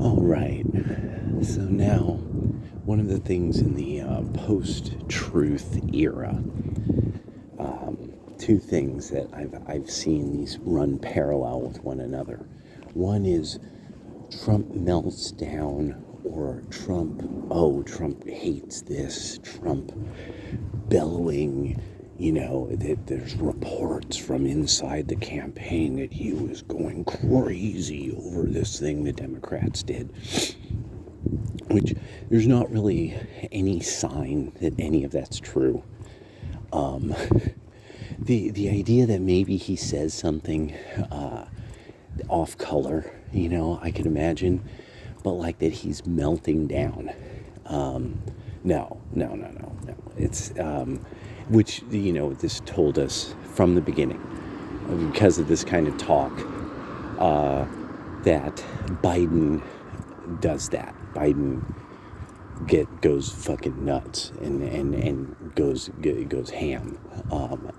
All right. So now, one of the things in the post-truth era, two things that I've seen these run parallel with one another. One is Trump melts down, or Trump hates this, Trump bellowing. That there's reports from inside the campaign that he was going crazy over this thing the Democrats did, which there's not really any sign that any of that's true. The idea that maybe he says something off color, I could imagine, but like that he's melting down. No. It's which this told us from the beginning, because of this kind of talk, that Biden does that. Biden goes fucking nuts and goes ham,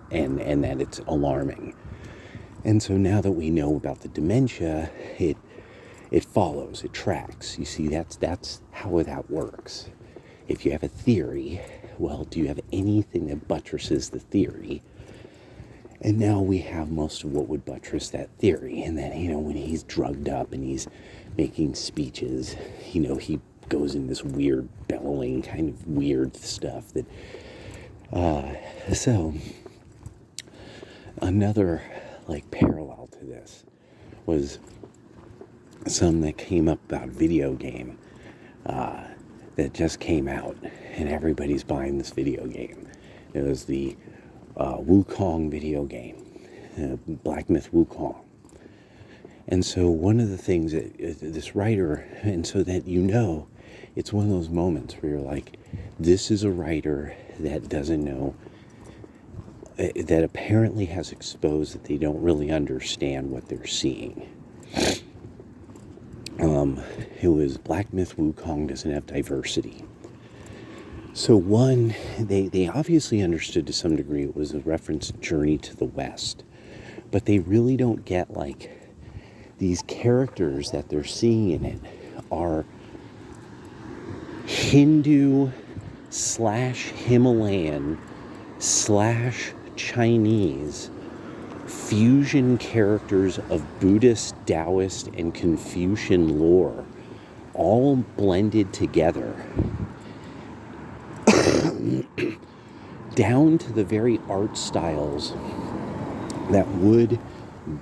and that it's alarming. And so now that we know about the dementia, it follows, it tracks. You see, that's how that works. If you have a theory, well, do you have anything that buttresses the theory? And now we have most of what would buttress that theory. And then, when he's drugged up and he's making speeches, he goes in this weird bellowing kind of weird stuff that, so another parallel to this was some that came up about video game, that just came out, and everybody's buying this video game. It was the Wukong video game, Black Myth Wukong. And so one of the things that this writer, and so that it's one of those moments where you're like, this is a writer that doesn't know, that apparently has exposed that they don't really understand what they're seeing. It was Black Myth Wukong doesn't have diversity. So one, they obviously understood to some degree it was a reference to Journey to the West, but they really don't get these characters that they're seeing in it are Hindu / Himalayan / Chinese fusion characters of Buddhist, Taoist, and Confucian lore, all blended together, down to the very art styles that would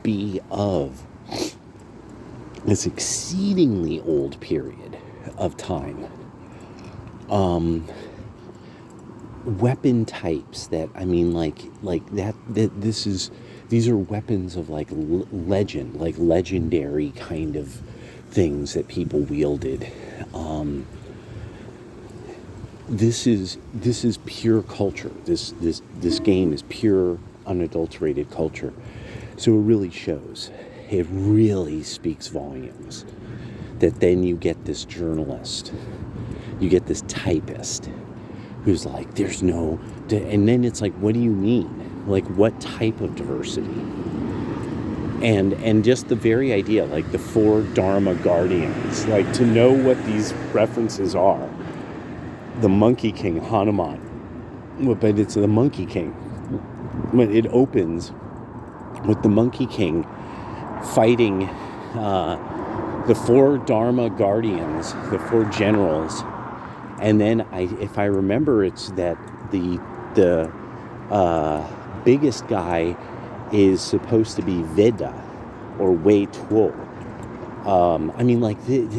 be of this exceedingly old period of time. Weapon types that, these are weapons of legend, legendary kind of things that people wielded. This is pure culture. This game is pure, unadulterated culture. So it really shows. It really speaks volumes. That then you get this journalist, you get this typist, who's like, there's no, and then it's like, what do you mean? What type of diversity? And just the very idea, the 4 Dharma guardians, to know what these references are. The Monkey King, Hanuman, but it's the Monkey King. When it opens with the Monkey King fighting the 4 Dharma guardians, the 4 generals, and then if I remember, it's that the biggest guy is supposed to be Veda or Wei Tuo.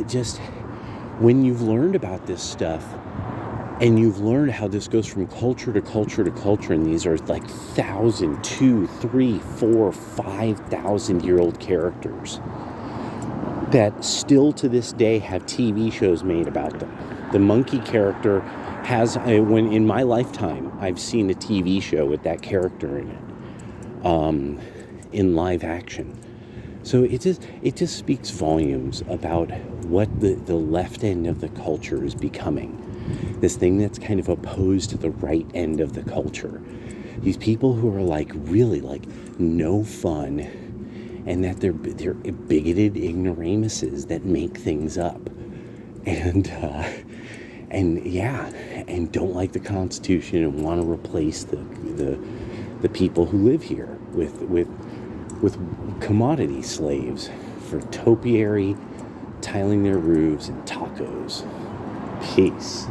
Just when you've learned about this stuff and you've learned how this goes from culture to culture to culture, and these are 1,000, 2, 3, 4, 5,000 year old characters that still to this day have TV shows made about them. The monkey character has, when in my lifetime, I've seen a TV show with that character in it, in live action. So it just speaks volumes about what the left end of the culture is becoming. This thing that's kind of opposed to the right end of the culture. These people who are really no fun and that they're bigoted ignoramuses that make things up, and and don't like the Constitution and want to replace the people who live here with commodity slaves for topiary, tiling their roofs and tacos. Peace.